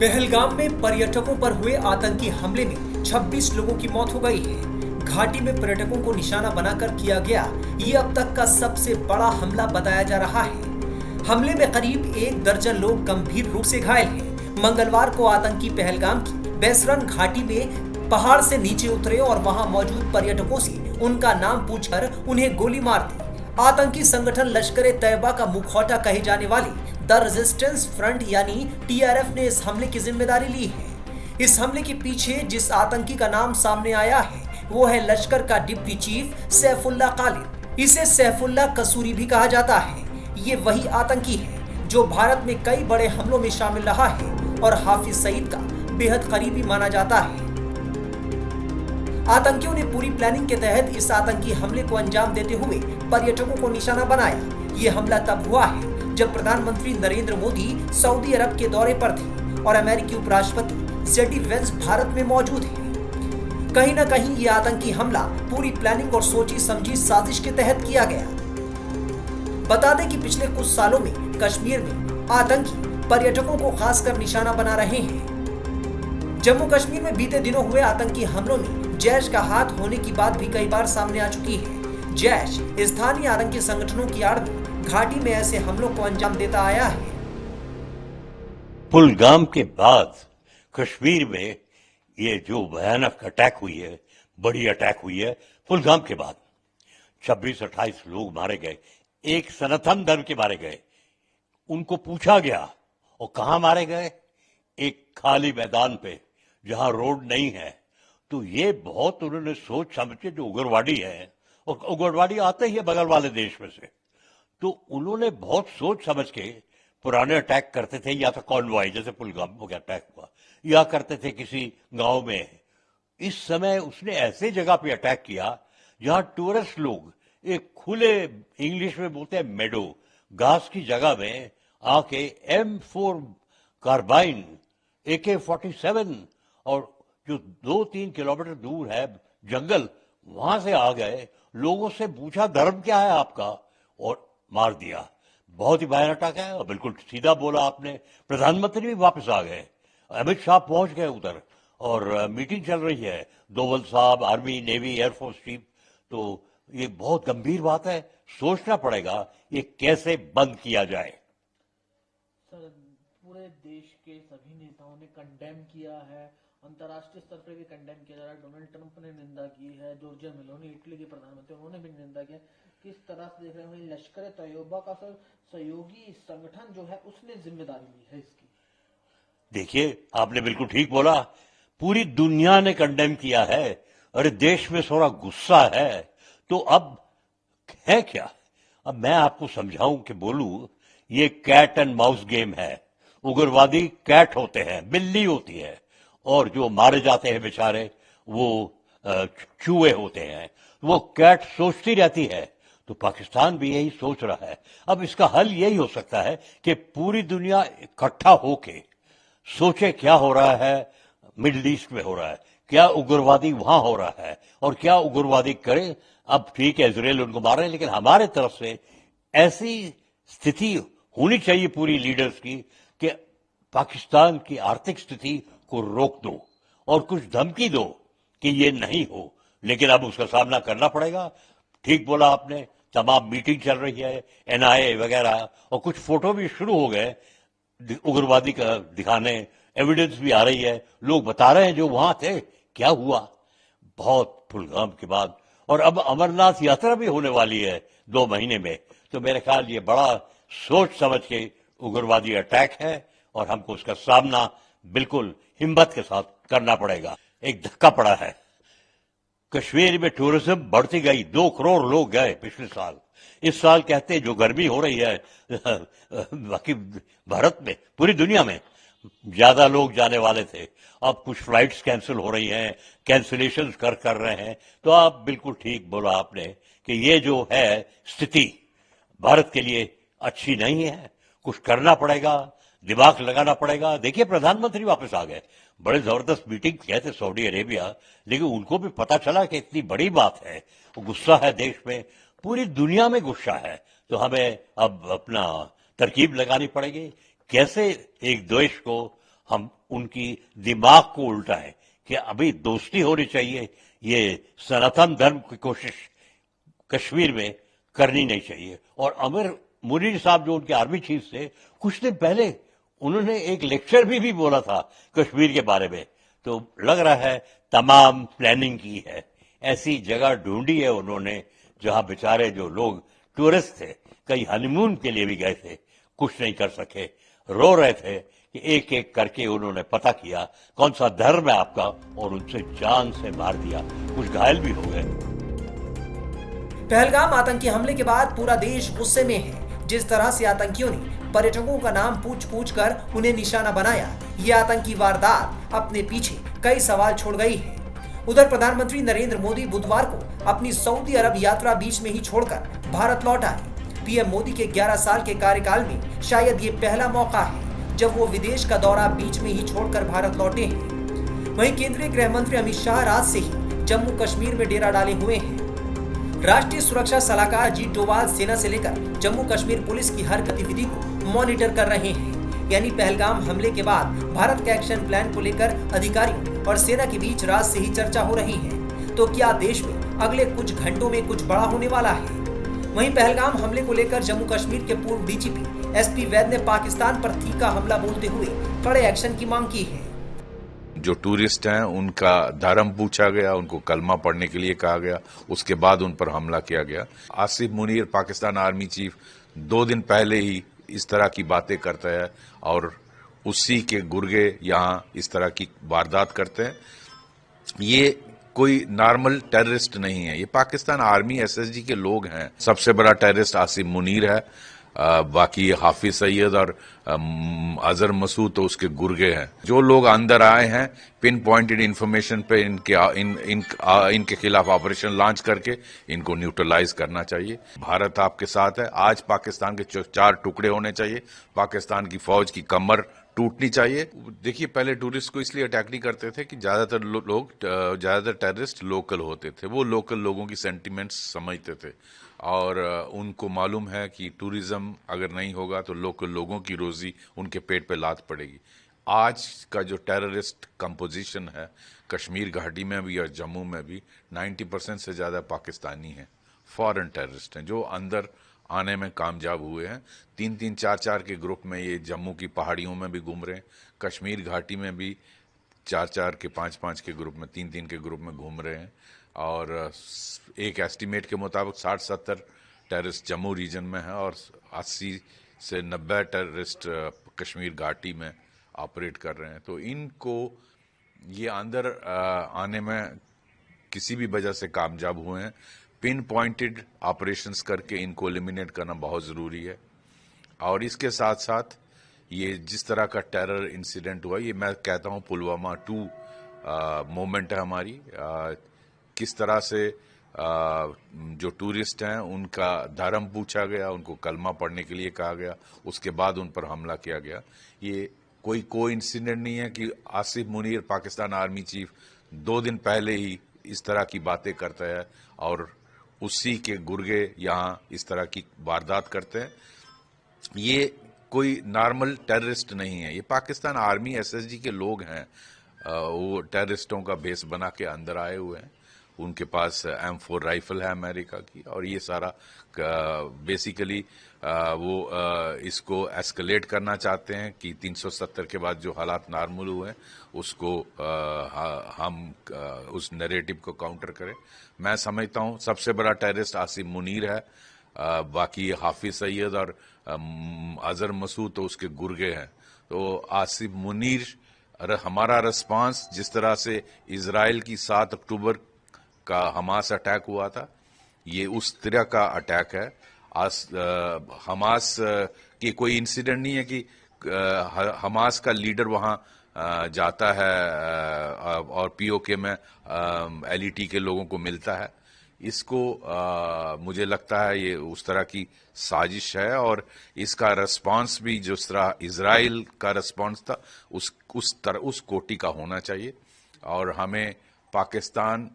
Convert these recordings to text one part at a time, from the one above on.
पहलगाम में पर्यटकों पर हुए आतंकी हमले में 26 लोगों की मौत हो गई है। घाटी में पर्यटकों को निशाना बनाकर किया गया ये अब तक का सबसे बड़ा हमला बताया जा रहा है। हमले में करीब 1 दर्जन लोग गंभीर रूप से घायल हैं। मंगलवार को आतंकी पहलगाम की बैसरन घाटी में पहाड़ से नीचे उतरे और वहां मौजूद पर्यटकों से उनका नाम पूछकर उन्हें गोली मार दी। आतंकी संगठन लश्कर-ए-तैयबा का मुखौटा कहे जाने वाली द रेजिस्टेंस फ्रंट यानी टीआरएफ ने इस हमले की जिम्मेदारी ली है। इस हमले के पीछे जिस आतंकी का नाम सामने आया है वो है लश्कर का डिप्टी चीफ सैफुल्लाह खालिद। इसे सैफुल्लाह कसूरी भी कहा जाता है। ये वही आतंकी है जो भारत में कई बड़े हमलों में शामिल रहा है और हाफिज सईद का बेहद करीबी माना जाता है। आतंकियों ने पूरी प्लानिंग के तहत इस आतंकी हमले को अंजाम देते हुए पर्यटकों को निशाना बनाया। ये हमला तब हुआ है जब प्रधानमंत्री नरेंद्र मोदी सऊदी अरब के दौरे पर थे और अमेरिकी उपराष्ट्रपति जेडी वेंस भारत में मौजूद हैं। कहीं न कहीं ये आतंकी हमला पूरी प्लानिंग और सोची समझी साजिश के तहत किया गया। बता दें कि पिछले कुछ सालों में कश्मीर में आतंकी पर्यटकों को खासकर निशाना बना रहे हैं। जम्मू कश्मीर में बीते दिनों हुए आतंकी हमलों में जैश का हाथ होने की बात भी कई बार सामने आ चुकी है। जैश स्थानीय आतंकी संगठनों की आड़ में घाटी में ऐसे हमलों को अंजाम देता आया है। पुलगाम के बाद कश्मीर में ये जो भयानक अटैक हुई है, बड़ी अटैक हुई है, पुलगाम के बाद 26-28 लोग मारे गए, एक सनातन धर्म के मारे गए। उनको पूछा गया और कहां मारे गए? एक खाली मैदान पे जहां रोड नहीं है। तो ये बहुत उन्होंने सोच समझ के, जो उग्रवादी है, और उग्रवादी आते ही है बगल वाले देश में से, तो उन्होंने बहुत सोच समझ के पुराने अटैक करते थे, या तो कॉन्वॉय जैसे पुलगाम में अटैक हुआ, या करते थे किसी गांव में। इस समय उसने ऐसे जगह पे अटैक किया जहां टूरिस्ट लोग एक खुले, इंग्लिश में बोलते हैं मेडो, घास की जगह में आके M4 कार्बाइन, AK-47 और जो 2-3 किलोमीटर दूर है जंगल, वहां से आ गए, लोगों से पूछा धर्म क्या है आपका, और मार दिया। बहुत ही भयानक अटैक है और बिल्कुल सीधा बोला आपने। प्रधानमंत्री भी वापस आ गए, अमित शाह पहुंच गए उधर और मीटिंग चल रही है, डोवल साहब, आर्मी, नेवी, एयरफोर्स चीफ। तो ये बहुत गंभीर बात है, सोचना पड़ेगा ये कैसे बंद किया जाए। सर, पूरे देश के सभी नेताओं ने कंडेम किया है, अंतर्राष्ट्रीय स्तर पर भी कंडेम किया जा रहा है। डोनाल्ड ट्रंप ने निंदा की है, जॉर्जिया मेलोनी इटली के प्रधानमंत्री, उन्होंने भी निंदा की है। किस तरह से देख रहे हैं लश्कर-ए-तैयबा का सर सहयोगी संगठन जो है उसने जिम्मेदारी ली है इसकी? देखिए, आपने बिल्कुल ठीक बोला, पूरी दुनिया ने कंडेम किया है। अरे देश में थोड़ा गुस्सा है, तो अब है क्या? अब मैं आपको समझाऊं कि बोलूं, ये कैट एंड माउस गेम है। उग्रवादी कैट होते हैं, बिल्ली होती है, और जो मारे जाते हैं बेचारे वो चूहे होते हैं। वो कैट सोचती रहती है, तो पाकिस्तान भी यही सोच रहा है। अब इसका हल यही हो सकता है कि पूरी दुनिया इकट्ठा होके सोचे क्या हो रहा है मिडिल ईस्ट में, हो रहा है क्या, उग्रवादी वहां हो रहा है, और क्या उग्रवादी करे। अब ठीक है, इजराइल उनको मार रहे हैं, लेकिन हमारे तरफ से ऐसी स्थिति होनी चाहिए पूरी लीडर्स की कि पाकिस्तान की आर्थिक स्थिति को रोक दो और कुछ धमकी दो कि ये नहीं हो। लेकिन अब उसका सामना करना पड़ेगा। ठीक बोला आपने, तमाम मीटिंग चल रही है, NIA वगैरह, और कुछ फोटो भी शुरू हो गए उग्रवादी का दिखाने, एविडेंस भी आ रही है, लोग बता रहे हैं जो वहां थे क्या हुआ। बहुत पुलगाम के बाद, और अब अमरनाथ यात्रा भी होने वाली है 2 महीने में। तो मेरे ख्याल ये बड़ा सोच समझ के उग्रवादी अटैक है और हमको उसका सामना बिल्कुल हिम्मत के साथ करना पड़ेगा। एक धक्का पड़ा है, कश्मीर में टूरिज्म बढ़ती गई, 2 करोड़ लोग गए पिछले साल। इस साल कहते जो गर्मी हो रही है बाकी भारत में, पूरी दुनिया में ज्यादा लोग जाने वाले थे। अब कुछ फ्लाइट्स कैंसिल हो रही हैं, कैंसिलेशन कर रहे हैं। तो आप बिल्कुल ठीक बोला आपने कि ये जो है स्थिति भारत के लिए अच्छी नहीं है। कुछ करना पड़ेगा, दिमाग लगाना पड़ेगा। देखिए, प्रधानमंत्री वापस आ गए, बड़े जबरदस्त मीटिंग किए थे सऊदी अरेबिया, लेकिन उनको भी पता चला कि इतनी बड़ी बात है, गुस्सा है देश में, पूरी दुनिया में गुस्सा है। तो हमें अब अपना तरकीब लगानी पड़ेगी, कैसे एक देश को हम उनकी दिमाग को उल्टाएं कि अभी दोस्ती होनी चाहिए, ये सनातन धर्म की कोशिश कश्मीर में करनी नहीं चाहिए। और अमीर मुनीर साहब जो उनके आर्मी चीफ थे, कुछ दिन पहले उन्होंने एक लेक्चर भी बोला था कश्मीर के बारे में। तो लग रहा है तमाम प्लानिंग की है, ऐसी जगह ढूंढी है उन्होंने जहां बेचारे जो लोग टूरिस्ट थे, कई हनीमून के लिए भी गए थे, कुछ नहीं कर सके, रो रहे थे कि एक एक करके उन्होंने पता किया कौन सा धर्म है आपका, और उनसे जान से मार दिया, कुछ घायल भी हो गए। पहलगाम आतंकी हमले के बाद पूरा देश गुस्से में है। जिस तरह से आतंकियों ने पर्यटकों का नाम पूछ कर उन्हें निशाना बनाया, ये आतंकी वारदात अपने पीछे कई सवाल छोड़ गई है। उधर प्रधानमंत्री नरेंद्र मोदी बुधवार को अपनी सऊदी अरब यात्रा बीच में ही छोड़कर भारत लौट आए। पीएम मोदी के 11 साल के कार्यकाल में शायद ये पहला मौका है जब वो विदेश का दौरा बीच में ही छोड़कर भारत लौटे हैं। वहीं केंद्रीय गृह मंत्री अमित शाह रात से ही जम्मू कश्मीर में डेरा डाले हुए हैं। राष्ट्रीय सुरक्षा सलाहकार अजीत डोभाल सेना से लेकर जम्मू कश्मीर पुलिस की हर गतिविधि को मॉनिटर कर रहे हैं। यानी पहलगाम हमले के बाद भारत के एक्शन प्लान को लेकर अधिकारियों और सेना के बीच रात से ही चर्चा हो रही है। तो क्या देश में अगले कुछ घंटों में कुछ बड़ा होने वाला है? वहीं पहलगाम हमले को लेकर जम्मू कश्मीर के पूर्व डीजीपी एसपी वैद ने पाकिस्तान पर तीखा हमला बोलते हुए कड़े एक्शन की मांग की है। जो टूरिस्ट हैं उनका धर्म पूछा गया, उनको कलमा पढ़ने के लिए कहा गया, उसके बाद उन पर हमला किया गया। आसिफ मुनीर पाकिस्तान आर्मी चीफ 2 दिन पहले ही इस तरह की बातें करता है और उसी के गुर्गे यहाँ इस तरह की वारदात करते हैं। ये कोई नॉर्मल टेररिस्ट नहीं है, ये पाकिस्तान आर्मी एसएसजी के लोग हैं। सबसे बड़ा टेररिस्ट आसिफ मुनीर है, बाकी हाफिज सईद और अजहर मसूद तो उसके गुर्गे हैं। जो लोग अंदर आए हैं, पिन पॉइंटेड इंफॉर्मेशन पे इनके खिलाफ ऑपरेशन लॉन्च करके इनको न्यूट्रलाइज करना चाहिए। भारत आपके साथ है। आज पाकिस्तान के 4 टुकड़े होने चाहिए, पाकिस्तान की फौज की कमर टूटनी चाहिए। देखिए, पहले टूरिस्ट को इसलिए अटैक नहीं करते थे कि ज्यादातर टेररिस्ट लोकल होते थे, वो लोकल लोगों की सेंटिमेंट्स समझते थे और उनको मालूम है कि टूरिज्म अगर नहीं होगा तो लोकल लोगों की रोजी उनके पेट पे लात पड़ेगी। आज का जो टेररिस्ट कंपोजिशन है कश्मीर घाटी में भी और जम्मू में भी 90% से ज़्यादा पाकिस्तानी हैं, फॉरेन टेररिस्ट हैं जो अंदर आने में कामयाब हुए हैं। 3-3, 4-4 के ग्रुप में ये जम्मू की पहाड़ियों में भी घूम रहे हैं, कश्मीर घाटी में भी 4-4 के 5-5 के ग्रुप में, 3-3 के ग्रुप में घूम रहे हैं। और एक एस्टीमेट के मुताबिक 60-70 टेररिस्ट जम्मू रीजन में है और 80 से 90 टेररिस्ट कश्मीर घाटी में ऑपरेट कर रहे हैं। तो इनको ये अंदर आने में किसी भी वजह से कामयाब हुए हैं। पिन पॉइंटेड ऑपरेशंस करके इनको एलिमिनेट करना बहुत ज़रूरी है। और इसके साथ साथ ये जिस तरह का टेरर इंसिडेंट हुआ, ये मैं कहता हूँ पुलवामा 2 मोमेंट है हमारी। किस तरह से जो टूरिस्ट हैं उनका धर्म पूछा गया, उनको कलमा पढ़ने के लिए कहा गया, उसके बाद उन पर हमला किया गया। ये कोई इंसिडेंट नहीं है कि आसिफ मुनीर पाकिस्तान आर्मी चीफ 2 दिन पहले ही इस तरह की बातें करता है और उसी के गुर्गे यहाँ इस तरह की वारदात करते हैं। ये कोई नॉर्मल टेररिस्ट नहीं है, ये पाकिस्तान आर्मी एसएसजी के लोग हैं। वो टेररिस्टों का बेस बना के अंदर आए हुए हैं। उनके पास M4 राइफल है अमेरिका की, और ये सारा बेसिकली वो इसको एस्केलेट करना चाहते हैं कि 370 के बाद जो हालात नॉर्मल हुए हैं उसको हम उस नैरेटिव को काउंटर करें। मैं समझता हूँ सबसे बड़ा टेररिस्ट आसिफ मुनीर है, बाकी हाफिज सईद और अजहर मसूद तो उसके गुर्गे हैं। तो आसिफ मुनीर हमारा रिस्पांस जिस तरह से इजराइल की 7 अक्टूबर का हमास अटैक हुआ था, ये उस तरह का अटैक है। हमास की कोई इंसिडेंट नहीं है कि हमास का लीडर वहां जाता है और पीओके में एलईटी के लोगों को मिलता है। इसको मुझे लगता है ये उस तरह की साजिश है और इसका रिस्पांस भी जिस तरह इजराइल का रिस्पांस था उस कोटि का होना चाहिए। और हमें पाकिस्तान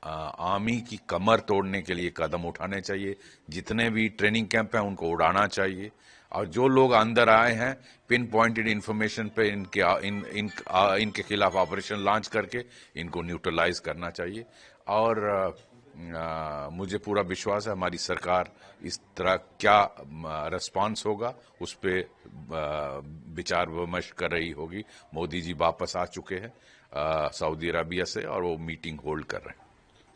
आर्मी की कमर तोड़ने के लिए कदम उठाने चाहिए। जितने भी ट्रेनिंग कैंप हैं उनको उड़ाना चाहिए और जो लोग अंदर आए हैं पिन पॉइंटेड इंफॉर्मेशन पे इनके खिलाफ ऑपरेशन लॉन्च करके इनको न्यूट्रलाइज करना चाहिए। और मुझे पूरा विश्वास है हमारी सरकार इस तरह क्या रिस्पांस होगा उस पे विचार विमर्श कर रही होगी। मोदी जी वापस आ चुके हैं सऊदी अरबिया से और वो मीटिंग होल्ड कर रहे हैं।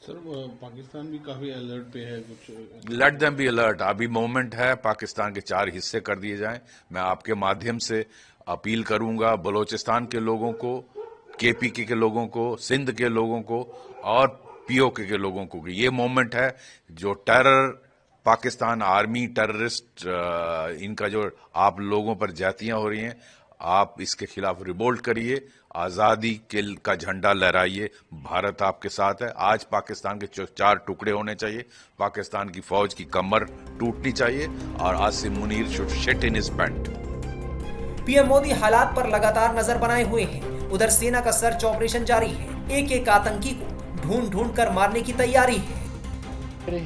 सर पाकिस्तान भी काफी अलर्ट पे है कुछ। Let them be alert. अभी मोमेंट है पाकिस्तान के 4 हिस्से कर दिए जाएं। मैं आपके माध्यम से अपील करूंगा बलोचिस्तान के लोगों को, केपीके के लोगों को, सिंध के लोगों को और पीओके के लोगों को। ये मोमेंट है जो टेरर पाकिस्तान आर्मी टेररिस्ट इनका जो आप लोगों पर जातियां हो रही हैं, आप इसके खिलाफ रिवोल्ट करिए, आजादी का झंडा लहराइए। भारत आपके साथ है। आज पाकिस्तान के 4 टुकड़े होने चाहिए। पाकिस्तान की फौज की कमर टूटनी चाहिए और Asim Munir should shit in his pant. PM Modi हालात पर लगातार नजर बनाए हुए हैं। उधर सेना का सर्च ऑपरेशन जारी है। एक आतंकी को ढूंढ कर मारने की तैयारी है।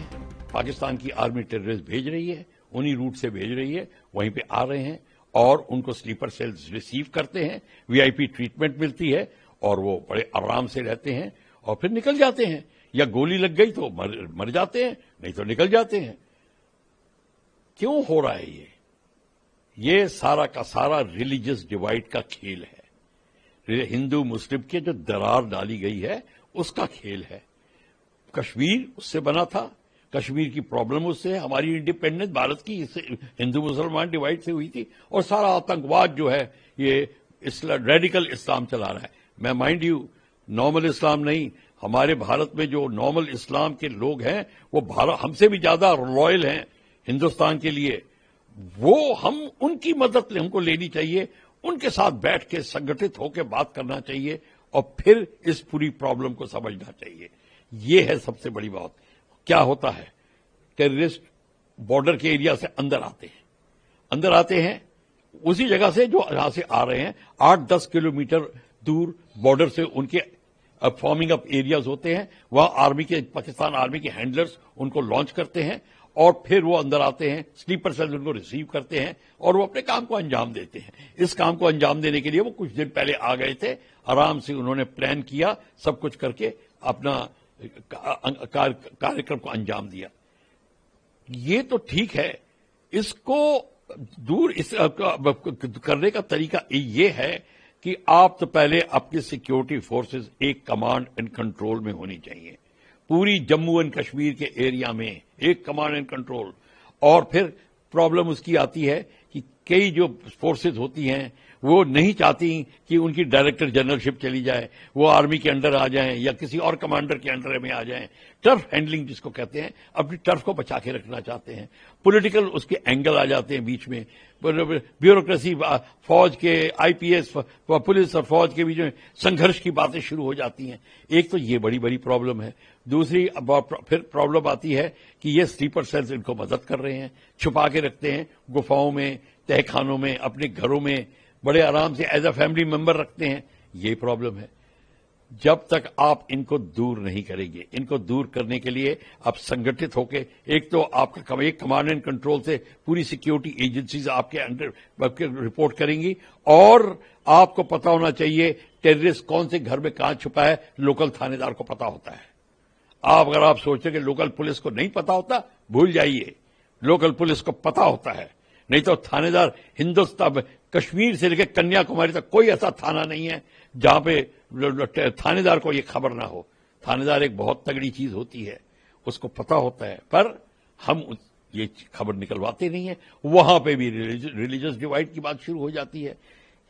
पाकिस्तान की आर्मी टेररिस्ट भेज रही है, उन्हीं रूट से भेज रही है, वहीं पे आ रहे हैं और उनको स्लीपर सेल्स रिसीव करते हैं, वीआईपी ट्रीटमेंट मिलती है और वो बड़े आराम से रहते हैं और फिर निकल जाते हैं। या गोली लग गई तो मर जाते हैं, नहीं तो निकल जाते हैं। क्यों हो रहा है ये सारा का सारा रिलीजियस डिवाइड का खेल है। हिंदू मुस्लिम के जो दरार डाली गई है उसका खेल है। कश्मीर उससे बना था, कश्मीर की प्रॉब्लम उससे है। हमारी इंडिपेंडेंस भारत की हिंदू मुसलमान डिवाइड से हुई थी और सारा आतंकवाद जो है ये रेडिकल इस्लाम चला रहा है। मैं माइंड यू नॉर्मल इस्लाम नहीं, हमारे भारत में जो नॉर्मल इस्लाम के लोग हैं वो भारत हमसे भी ज्यादा लॉयल हैं हिंदुस्तान के लिए। वो हम उनकी मदद हमको लेनी चाहिए, उनके साथ बैठ के संगठित होकर बात करना चाहिए और फिर इस पूरी प्रॉब्लम को समझना चाहिए। ये है सबसे बड़ी बात। क्या होता है, टेररिस्ट बॉर्डर के एरिया से अंदर आते हैं उसी जगह से जो यहां से आ रहे हैं 8-10 किलोमीटर दूर बॉर्डर से उनके फॉर्मिंग अप एरियाज होते हैं। वहां पाकिस्तान आर्मी के हैंडलर्स उनको लॉन्च करते हैं और फिर वो अंदर आते हैं, स्लीपर सेल्स उनको रिसीव करते हैं और वो अपने काम को अंजाम देते हैं। इस काम को अंजाम देने के लिए वो कुछ दिन पहले आ गए थे, आराम से उन्होंने प्लान किया, सब कुछ करके अपना कार्यक्रम को अंजाम दिया। ये तो ठीक है, इसको दूर करने का तरीका ये है कि आप तो पहले अपनी सिक्योरिटी फोर्सेस एक कमांड एंड कंट्रोल में होनी चाहिए। पूरी जम्मू एंड कश्मीर के एरिया में एक कमांड एंड कंट्रोल। और फिर प्रॉब्लम उसकी आती है कि कई जो फोर्सेस होती हैं वो नहीं चाहती कि उनकी डायरेक्टर जनरलशिप चली जाए, वो आर्मी के अंडर आ जाएं या किसी और कमांडर के अंडर में आ जाएं। टर्फ हैंडलिंग जिसको कहते हैं, अपनी टर्फ को बचा के रखना चाहते हैं। पॉलिटिकल उसके एंगल आ जाते हैं बीच में, ब्यूरोक्रेसी, फौज के आईपीएस, पुलिस और फौज के बीच में संघर्ष की बातें शुरू हो जाती हैं। एक तो ये बड़ी बड़ी प्रॉब्लम है। दूसरी फिर प्रॉब्लम आती है कि ये स्लीपर सेल्स इनको मदद कर रहे हैं, छुपा के रखते हैं गुफाओं में, तहखानों में, अपने घरों में बड़े आराम से एज अ फैमिली मेंबर रखते हैं। ये प्रॉब्लम है। जब तक आप इनको दूर नहीं करेंगे, इनको दूर करने के लिए आप संगठित होकर, एक तो आपका एक कमांड एंड कंट्रोल से पूरी सिक्योरिटी एजेंसीज आपके अंडर रिपोर्ट करेंगी और आपको पता होना चाहिए टेररिस्ट कौन से घर में कहां छुपा है, लोकल थानेदार को पता होता है। अगर आप सोचते कि लोकल पुलिस को नहीं पता होता, भूल जाइए, लोकल पुलिस को पता होता है। नहीं तो थानेदार हिंदुस्तान कश्मीर से लेकर कन्याकुमारी तक कोई ऐसा थाना नहीं है जहां पे थानेदार को यह खबर ना हो। थानेदार एक बहुत तगड़ी चीज होती है, उसको पता होता है, पर हम ये खबर निकलवाते नहीं है। वहां पे भी रिलीजियस डिवाइड की बात शुरू हो जाती है।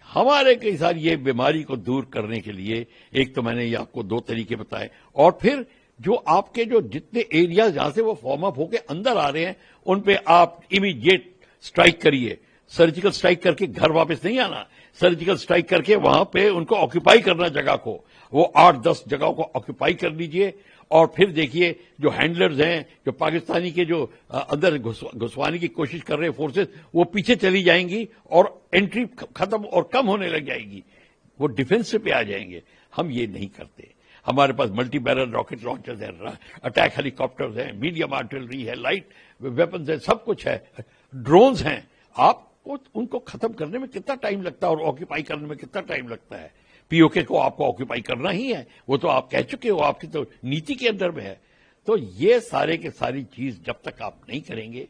हमारे कई सारी ये बीमारी को दूर करने के लिए एक तो मैंने ये आपको 2 तरीके बताए, और फिर जो आपके जो जितने एरिया जहां से वो फॉर्म अप होके अंदर आ रहे हैं उन पे आप इमीडिएट स्ट्राइक करिए। सर्जिकल स्ट्राइक करके घर वापस नहीं आना, सर्जिकल स्ट्राइक करके वहां पे उनको ऑक्यूपाई करना, जगह को, वो 8-10 जगहों को ऑक्यूपाई कर लीजिए। और फिर देखिए जो हैंडलर्स हैं, जो पाकिस्तानी के जो अंदर घुसवाने की कोशिश कर रहे हैं फोर्सेस, वो पीछे चली जाएंगी और एंट्री खत्म और कम होने लग जाएगी, वो डिफेंस पे आ जाएंगे। हम ये नहीं करते। हमारे पास मल्टी बैरल रॉकेट लॉन्चर्स हैं, अटैक हेलीकॉप्टर्स हैं, मीडियम आर्टिलरी है, लाइट वेपन्स है, सब कुछ है, ड्रोन्स हैं। आप आपको उनको खत्म करने में कितना टाइम लगता है और ऑक्यूपाई करने में कितना टाइम लगता है। पीओके को आपको ऑक्यूपाई करना ही है, वो तो आप कह चुके हो, आपकी तो नीति के अंदर में है। तो ये सारे के सारी चीज जब तक आप नहीं करेंगे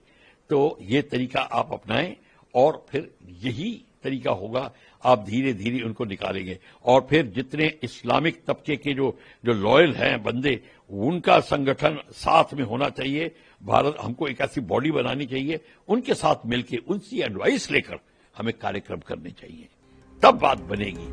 तो ये तरीका आप अपनाएं और फिर यही तरीका होगा, आप धीरे धीरे उनको निकालेंगे। और फिर जितने इस्लामिक तबके के जो लॉयल हैं बंदे, उनका संगठन साथ में होना चाहिए। भारत हमको एक ऐसी बॉडी बनानी चाहिए, उनके साथ मिलकर उनकी एडवाइस लेकर हमें कार्यक्रम करने चाहिए, तब बात बनेगी।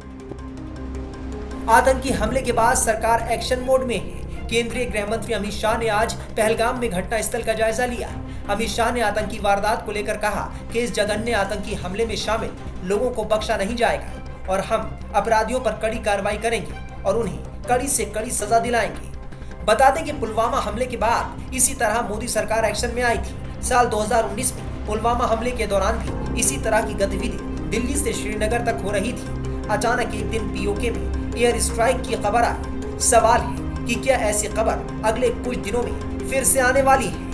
आतंकी हमले के बाद सरकार एक्शन मोड में है। केंद्रीय गृह मंत्री अमित शाह ने आज पहलगाम में घटनास्थल का जायजा लिया। अमित शाह ने आतंकी वारदात को लेकर कहा कि इस जघन्य आतंकी हमले में शामिल लोगों को बख्शा नहीं जाएगा और हम अपराधियों पर कड़ी कार्रवाई करेंगे और उन्हें कड़ी से कड़ी सजा दिलाएंगे। बता दें कि पुलवामा हमले के बाद इसी तरह मोदी सरकार एक्शन में आई थी। साल 2019 में पुलवामा हमले के दौरान भी इसी तरह की गतिविधि दिल्ली से श्रीनगर तक हो रही थी। अचानक एक दिन पीओके में एयर स्ट्राइक की खबर आई। सवाल है कि क्या ऐसी खबर अगले कुछ दिनों में फिर से आने वाली है?